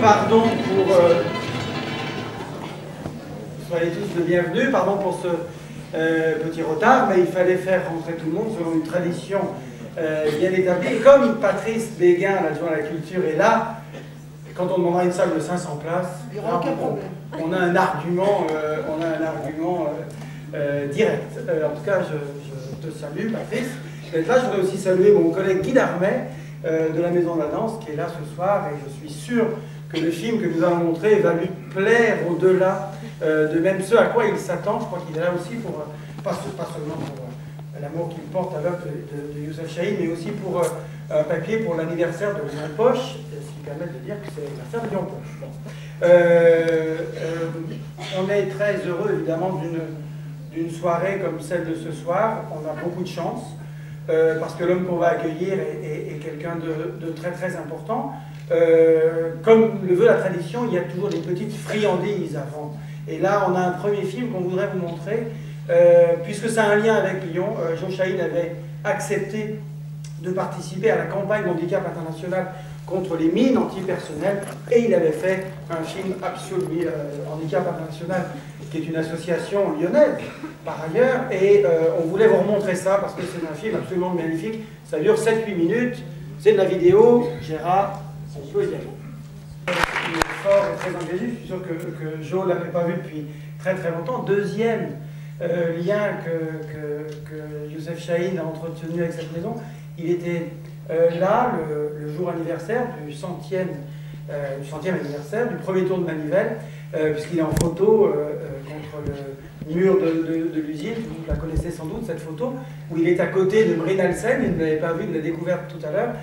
Pardon pour... soyez tous le bienvenu, pardon pour ce petit retard, mais il fallait faire rentrer tout le monde selon une tradition bien établie. Et comme Patrice Béguin, l'adjoint à la culture, est là, quand on demandera une salle de 500 places, il n'y aura aucun problème. On a un argument, direct. En tout cas, je te salue, Patrice. D'être là, je voudrais aussi saluer mon collègue Guy Darmet de la Maison de la Danse, qui est là ce soir, et je suis sûr que le film que nous allons montrer va lui plaire au-delà de même ce à quoi il s'attend. Je crois qu'il est là aussi pour, pas seulement pour l'amour qu'il porte à l'œuvre de Youssef Chahine, mais aussi pour un papier pour l'anniversaire de Lyon Poche, ce qui permet de dire que c'est l'anniversaire de Lyon Poche. Bon. On est très heureux, évidemment, d'une soirée comme celle de ce soir. On a beaucoup de chance, parce que l'homme qu'on va accueillir est quelqu'un de très très important. Comme le veut la tradition, il y a toujours des petites friandises avant. Et là, on a un premier film qu'on voudrait vous montrer, puisque ça a un lien avec Lyon. Joe Chahine avait accepté de participer à la campagne d'handicap international contre les mines antipersonnelles, et il avait fait un film absolu, Handicap International, qui est une association lyonnaise, par ailleurs, et on voulait vous remontrer ça, parce que c'est un film absolument magnifique. Ça dure 7-8 minutes, c'est de la vidéo. Gérard, on peut y aller. Il est fort et très engagé, je suis sûr que Joe ne l'avait pas vu depuis très très longtemps. Deuxième lien que Youssef Chahine a entretenu avec cette maison, il était là le jour anniversaire du centième anniversaire du premier tour de Manivelle, puisqu'il est en photo contre le mur de l'usine. Vous la connaissez sans doute, cette photo, où il est à côté de Bryn Alsen. Il ne l'avait pas vu, il l'a découverte tout à l'heure.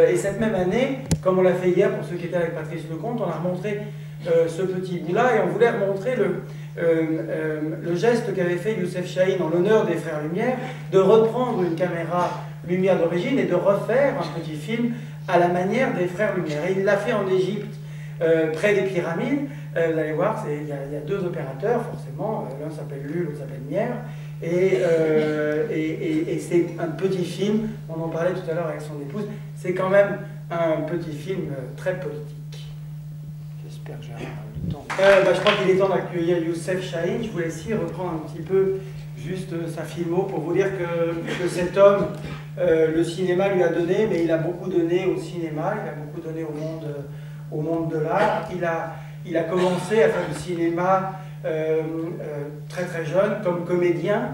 Et cette même année, comme on l'a fait hier pour ceux qui étaient avec Patrice Lecomte, on a remontré ce petit bout-là, et on voulait remontrer le geste qu'avait fait Youssef Chahine en l'honneur des Frères Lumière, de reprendre une caméra Lumière d'origine et de refaire un petit film à la manière des Frères Lumière. Et il l'a fait en Égypte, près des pyramides. Vous allez voir, il y a deux opérateurs, forcément. L'un s'appelle Lu, l'autre s'appelle Mier. Et c'est un petit film, on en parlait tout à l'heure avec son épouse, c'est quand même un petit film très politique. J'espère que j'ai le temps. Je crois qu'il est temps d'accueillir Youssef Chahine. Je voulais ici reprendre un petit peu juste sa filmo pour vous dire que cet homme, le cinéma lui a donné, mais il a beaucoup donné au cinéma, il a beaucoup donné au monde de l'art. Il a commencé à faire du cinéma très très jeune, comme comédien.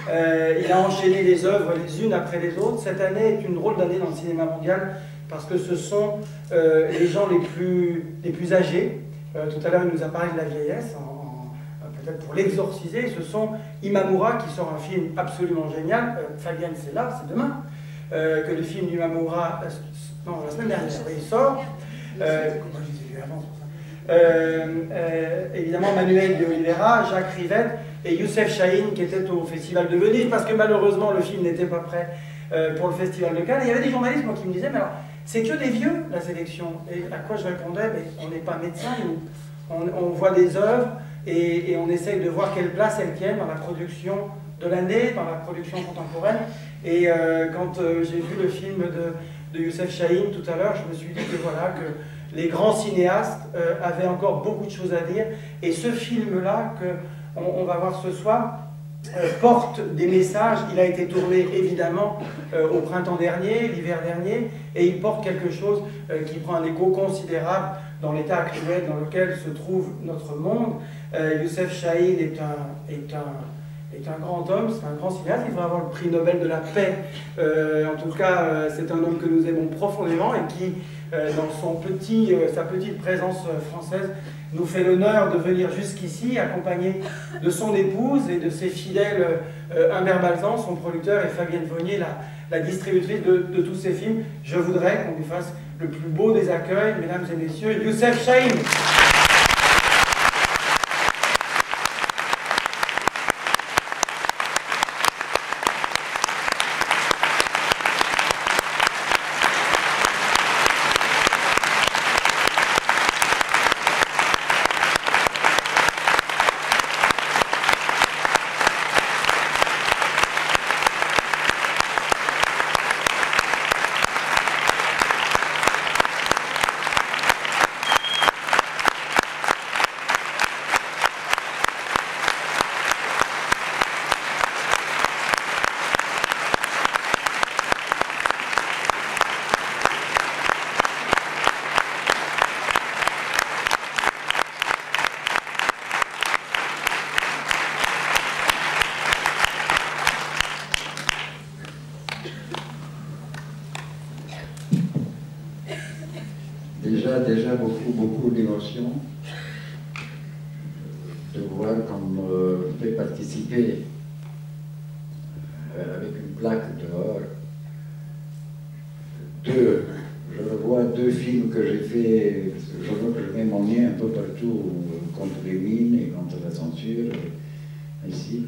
Il a enchaîné les œuvres les unes après les autres. Cette année est une drôle d'année dans le cinéma mondial, parce que ce sont les gens les plus âgés. Tout à l'heure, il nous a parlé de la vieillesse, peut-être pour l'exorciser. Ce sont Imamura qui sort un film absolument génial. Fabienne, c'est là, c'est demain, que le film d'Imamura, non, la semaine dernière, il sort. Évidemment, Manuel de Oliveira, Jacques Rivette et Youssef Chahine, qui était au Festival de Venise, parce que malheureusement, le film n'était pas prêt pour le Festival de Cannes. Et il y avait des journalistes qui me disaient, mais alors, c'est que des vieux, la sélection. Et à quoi je répondais, mais on n'est pas médecin, nous. On voit des œuvres et on essaye de voir quelle place elles tiennent dans la production de l'année, dans la production contemporaine. Et quand j'ai vu le film de Youssef Chahine tout à l'heure, je me suis dit que voilà, que les grands cinéastes avaient encore beaucoup de choses à dire. Et ce film-là, qu'on va voir ce soir, porte des messages. Il a été tourné évidemment au printemps dernier, l'hiver dernier, et il porte quelque chose qui prend un écho considérable dans l'état actuel dans lequel se trouve notre monde. Youssef Chahine est un grand homme, c'est un grand cinéaste. Il va avoir le prix Nobel de la paix. En tout cas, c'est un homme que nous aimons profondément et qui, dans sa petite présence française, nous fait l'honneur de venir jusqu'ici, accompagné de son épouse et de ses fidèles Humbert Balzan, son producteur, et Fabienne Vonnier, la distributrice de tous ses films. Je voudrais qu'on lui fasse le plus beau des accueils, mesdames et messieurs, Youssef Chahine. beaucoup d'émotions de voir qu'on me fait participer avec une plaque dehors. Je revois 2 films que j'ai fait, je vois que je mets mon nez un peu partout contre les mines et contre la censure, ici.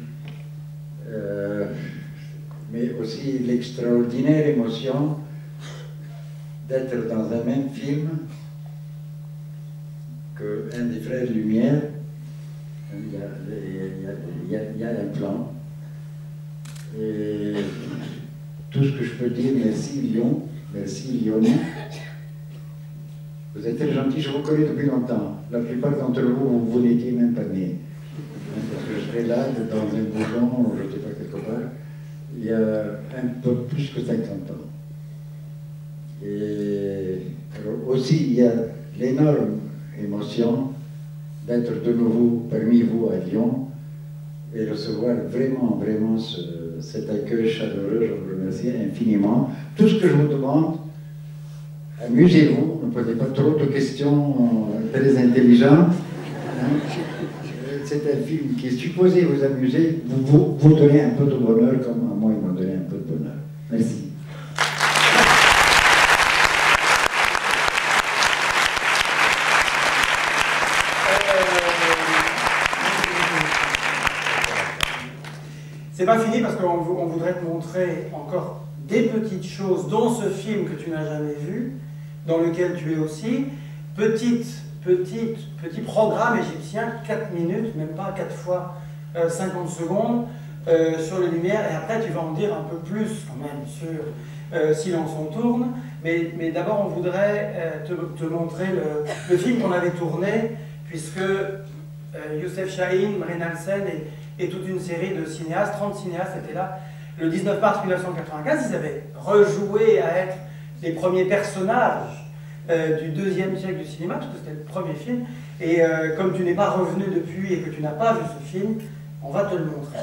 Mais aussi l'extraordinaire émotion d'être dans un même film qu'un des frères Lumière. Il y a un plan. Et tout ce que je peux dire, merci Lyon, merci Lyonnais. Vous êtes très gentils, je vous connais depuis longtemps. La plupart d'entre vous, vous n'étiez même pas nés. Parce que je serais là, dans un bouillon, je ne sais pas, quelque part, il y a un peu plus que 50 ans. Et alors aussi, il y a l'énorme émotion d'être de nouveau parmi vous à Lyon et recevoir vraiment, vraiment cet accueil chaleureux. Je vous remercie infiniment. Tout ce que je vous demande, amusez-vous, ne posez pas trop de questions très intelligentes. C'est un film qui est supposé vous amuser, vous donner un peu de bonheur comme à moi il m'a donné un peu de bonheur. Merci. C'est pas fini parce qu'on voudrait te montrer encore des petites choses, dont ce film que tu n'as jamais vu, dans lequel tu es aussi. Petit programme égyptien, 4 minutes, même pas 4 fois 50 secondes, sur les lumières. Et après, tu vas en dire un peu plus quand même sur Silence on tourne. Mais d'abord, on voudrait te montrer le film qu'on avait tourné, puisque Youssef Chahine, Reynal Sen et toute une série de cinéastes, 30 cinéastes étaient là. Le 19 mars 1995, ils avaient rejoué à être les premiers personnages du 2e siècle du cinéma, parce que c'était le premier film. Et comme tu n'es pas revenu depuis et que tu n'as pas vu ce film, on va te le montrer.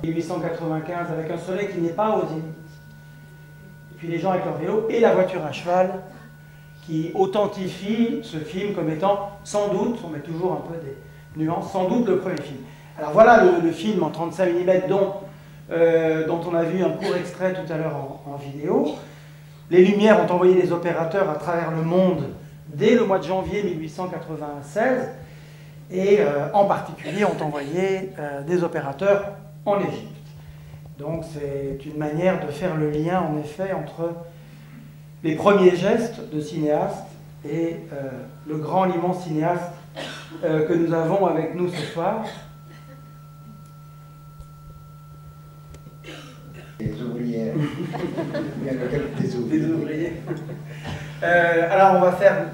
1895, avec un soleil qui n'est pas au zénith. Et puis les gens avec leur vélo et la voiture à cheval qui authentifie ce film comme étant, sans doute, on met toujours un peu des nuances, sans doute le premier film. Alors voilà le film en 35 mm dont on a vu un court extrait tout à l'heure en vidéo. Les Lumières ont envoyé des opérateurs à travers le monde dès le mois de janvier 1896 et en particulier ont envoyé des opérateurs en Égypte. Donc c'est une manière de faire le lien en effet entre les premiers gestes de cinéastes et le grand, l'immense cinéaste que nous avons avec nous ce soir. Des ouvrières. Il y a des ouvriers. Alors on va faire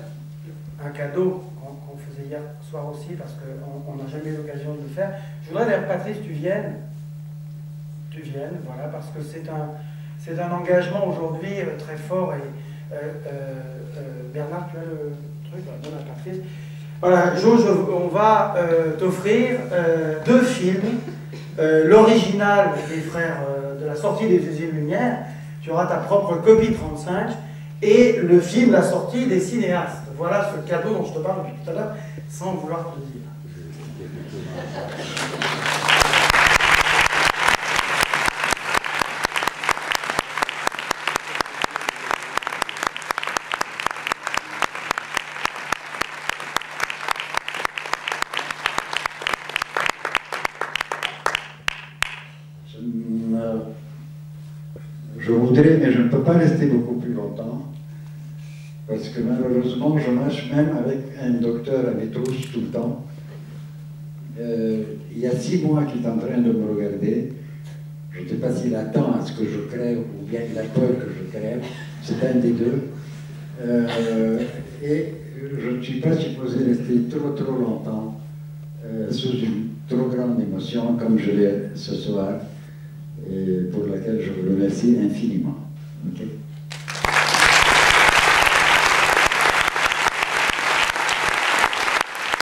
un cadeau qu'on faisait hier soir aussi parce qu'on n'a jamais eu l'occasion de le faire. Je voudrais d'ailleurs, Patrice, tu viennes, voilà, parce que c'est un engagement aujourd'hui très fort et Bernard, tu as le truc, donne à Patrice. Voilà, Jauge, on va t'offrir 2 films. L'original des frères de la sortie des Usines Lumière, tu auras ta propre copie 35, et le film La sortie des cinéastes. Voilà ce cadeau dont je te parle depuis tout à l'heure, sans vouloir te le dire. Je voudrais, mais je ne peux pas rester beaucoup plus longtemps, parce que malheureusement, je marche même avec un docteur à Métrousse tout le temps. Il y a 6 mois qu'il est en train de me regarder. Je ne sais pas s'il attend à ce que je crève ou bien il a peur que je crève. C'est un des deux. Et je ne suis pas supposé rester trop longtemps sous une trop grande émotion comme je l'ai ce soir, et pour laquelle je vous remercie infiniment. Okay.